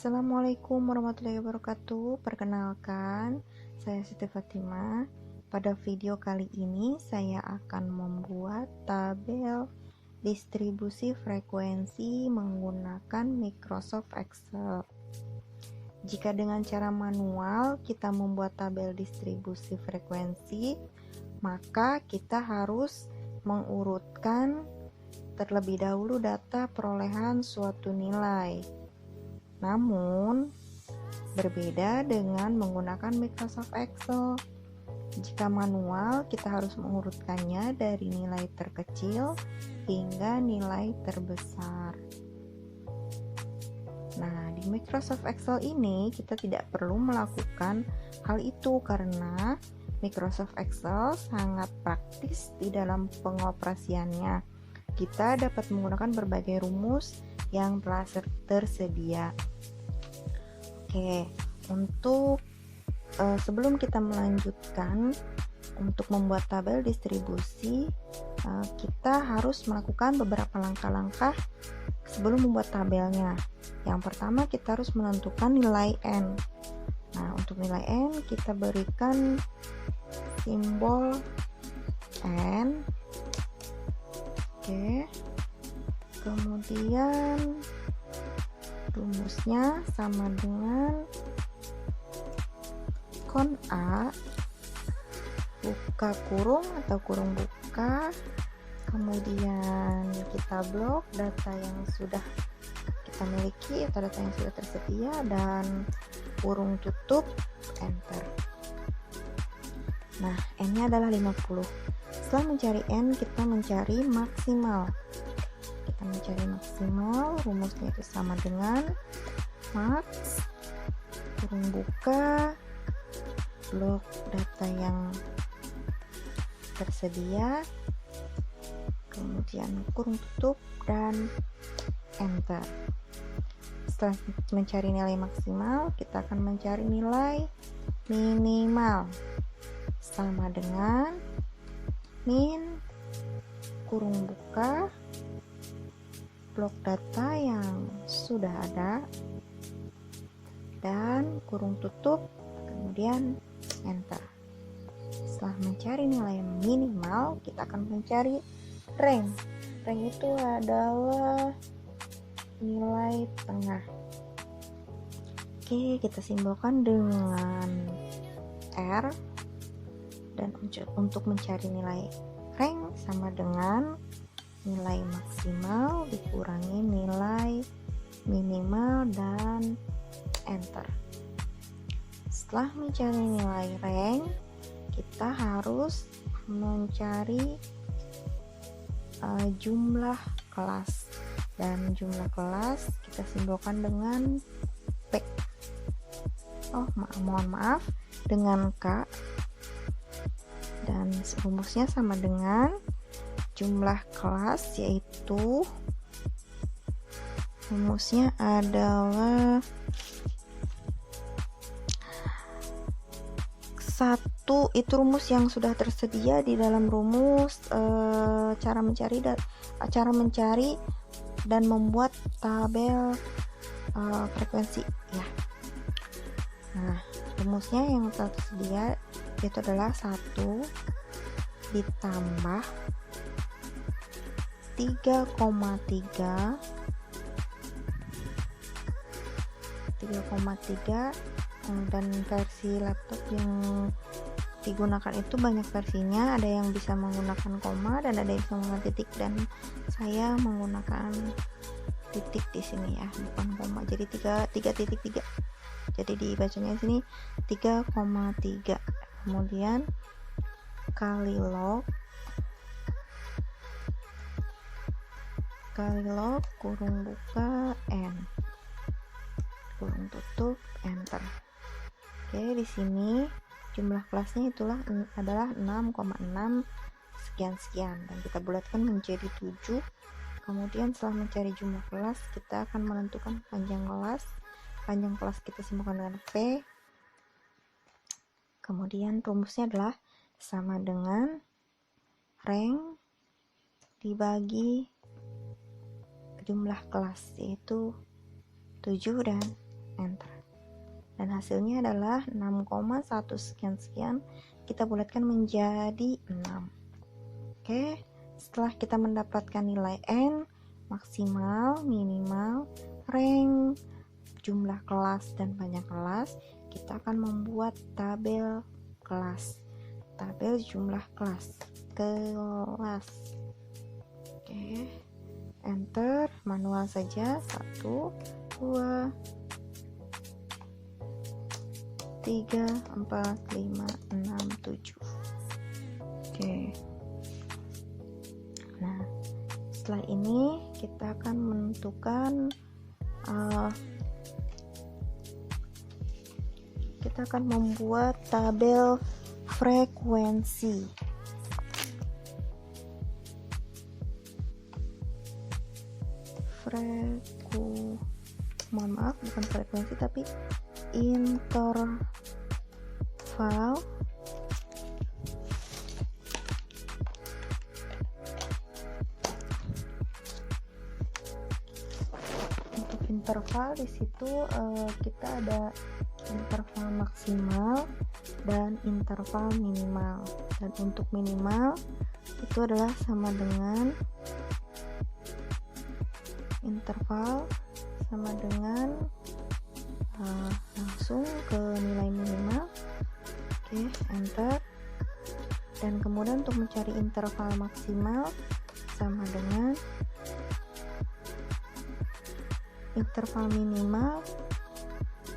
Assalamualaikum warahmatullahi wabarakatuh. Perkenalkan, saya Siti Fatimah. Pada video kali ini saya akan membuat tabel distribusi frekuensi menggunakan Microsoft Excel. Jika dengan cara manual kita membuat tabel distribusi frekuensi, maka kita harus mengurutkan terlebih dahulu data perolehan suatu nilai. Namun, berbeda dengan menggunakan Microsoft Excel. Jika manual, kita harus mengurutkannya dari nilai terkecil hingga nilai terbesar. Nah, di Microsoft Excel ini kita tidak perlu melakukan hal itu karena Microsoft Excel sangat praktis di dalam pengoperasiannya. Kita dapat menggunakan berbagai rumus yang telah tersedia. Oke, untuk sebelum kita melanjutkan untuk membuat tabel distribusi, kita harus melakukan beberapa langkah-langkah sebelum membuat tabelnya. Yang pertama, kita harus menentukan nilai N. Nah, untuk nilai N kita berikan simbol N. Oke. Kemudian rumusnya sama dengan kon A buka kurung atau kurung buka, kemudian kita blok data yang sudah kita miliki atau data yang sudah tersedia dan kurung tutup, enter. Nah, N-nya adalah 50. Setelah mencari N, kita mencari maksimal. Mencari maksimal, rumusnya itu sama dengan max kurung buka blok data yang tersedia, kemudian kurung tutup dan enter. Setelah mencari nilai maksimal, kita akan mencari nilai minimal sama dengan min kurung buka blok data yang sudah ada dan kurung tutup, kemudian enter. Setelah mencari nilai minimal, kita akan mencari rank. Rank itu adalah nilai tengah. Oke, kita simbolkan dengan R, dan untuk mencari nilai rank sama dengan nilai maksimal dikurangi nilai minimal dan enter. Setelah mencari nilai rank, kita harus mencari jumlah kelas, dan jumlah kelas kita simbolkan dengan P. Mohon maaf, dengan K, dan rumusnya sama dengan jumlah kelas, yaitu rumusnya adalah 1. Itu rumus yang sudah tersedia di dalam rumus cara mencari dan membuat tabel frekuensi ya. Nah, rumusnya yang telah tersedia itu adalah 1 ditambah 3,3 dan versi laptop yang digunakan itu banyak versinya, ada yang bisa menggunakan koma dan ada yang bisa menggunakan titik, dan saya menggunakan titik di sini ya, bukan koma, jadi 3.3, jadi dibacanya di sini 3,3, kemudian kali log kurung buka N kurung tutup enter. Oke, di sini jumlah kelasnya adalah 6,6 sekian dan kita bulatkan menjadi 7. Kemudian setelah mencari jumlah kelas, kita akan menentukan panjang kelas kita simbolkan dengan P. Kemudian rumusnya adalah sama dengan rank dibagi jumlah kelas, yaitu 7 dan enter. Dan hasilnya adalah 6,1 sekian-sekian, kita bulatkan menjadi 6. Oke, setelah kita mendapatkan nilai N, maksimal, minimal, rank, jumlah kelas, dan banyak kelas, kita akan membuat tabel kelas, tabel jumlah kelas. Oke, enter, manual saja. 1, 2, 3, 4, 5, 6, 7. Oke. Nah, setelah ini kita akan menentukan kita akan membuat tabel frekuensi. Mohon maaf, bukan frekuensi tapi interval untuk interval di situ kita ada interval maksimal dan interval minimal, dan untuk minimal itu adalah sama dengan interval sama dengan langsung ke nilai minimal. Oke, enter. Dan kemudian untuk mencari interval maksimal sama dengan interval minimal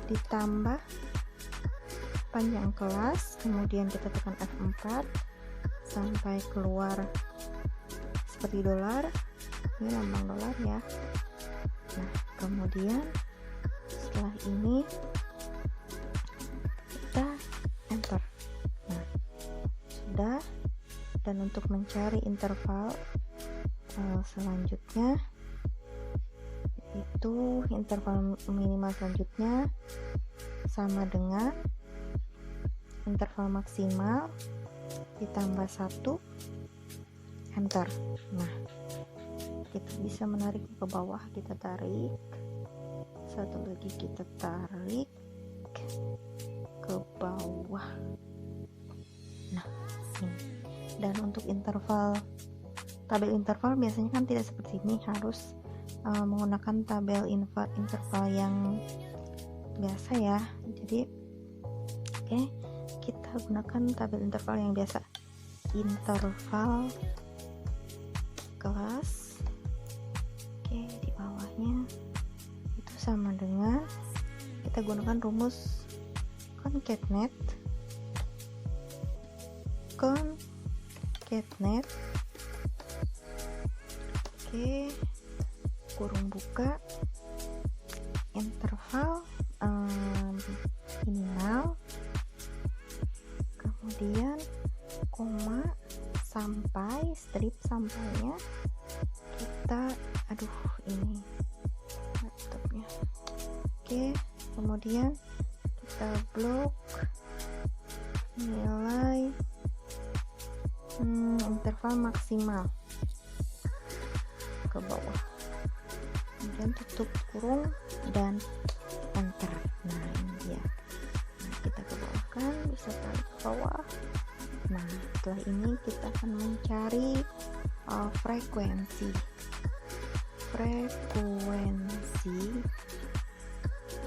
ditambah panjang kelas, kemudian kita tekan F4 sampai keluar seperti dolar. Ini lambang dolar ya. Nah, kemudian setelah ini kita enter. Nah, sudah. Dan untuk mencari interval selanjutnya, itu interval minimal selanjutnya sama dengan interval maksimal ditambah 1, enter. Nah, kita bisa menarik ke bawah, kita tarik satu lagi, kita tarik ke bawah. Nah, ini. Dan untuk interval, tabel interval biasanya kan tidak seperti ini, harus menggunakan tabel interval yang biasa ya. Jadi oke, kita gunakan tabel interval yang biasa, interval kelas. Oke, di bawahnya itu sama dengan, kita gunakan rumus concatenate oke, kurung buka, interval minimal, kemudian koma, sampai strip sampainya kita, ini laptopnya. Oke, kemudian kita blok nilai interval maksimal ke bawah, kemudian tutup kurung dan enter. Nah, ini dia. Nah, kita ke bawah kan, bisa tarik ke bawah. Nah, setelah ini kita akan mencari frekuensi.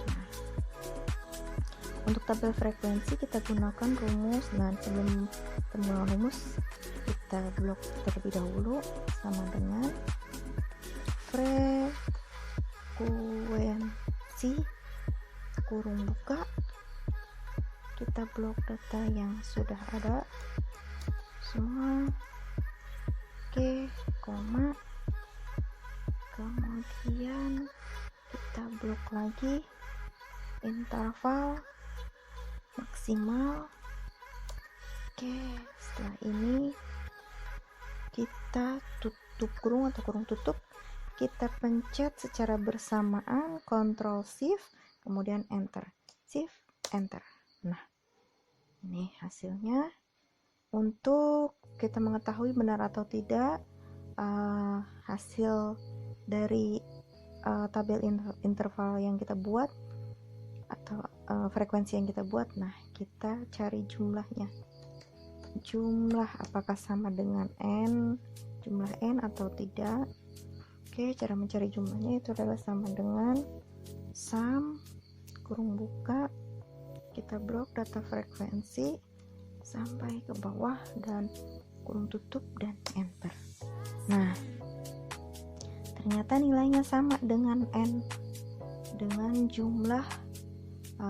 Nah, untuk tabel frekuensi kita gunakan rumus. Nah, sebelum temukan rumus, kita blok terlebih dahulu, sama dengan frekuensi kurung buka, kita blok data yang sudah ada semua. Oke, koma, kemudian kita blok lagi interval maksimal. Oke, setelah ini kita tutup kurung atau kurung tutup, kita pencet secara bersamaan Ctrl Shift kemudian enter, Shift enter. Nah, ini hasilnya. Untuk kita mengetahui benar atau tidak hasil dari tabel interval yang kita buat, atau frekuensi yang kita buat. Nah, kita cari jumlahnya. Jumlah apakah sama dengan n, jumlah n atau tidak. Oke, cara mencari jumlahnya itu adalah sama dengan sum kurung buka, kita blok data frekuensi sampai ke bawah dan kurung tutup dan enter. Nah, ternyata nilainya sama dengan n, dengan jumlah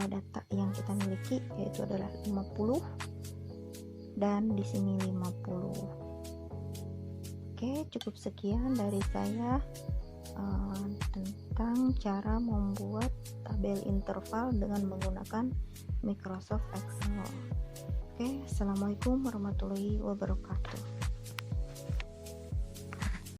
data yang kita miliki, yaitu adalah 50 dan di sini 50. Oke, cukup sekian dari saya tentang cara membuat tabel interval dengan menggunakan Microsoft Excel. Oke, assalamualaikum warahmatullahi wabarakatuh.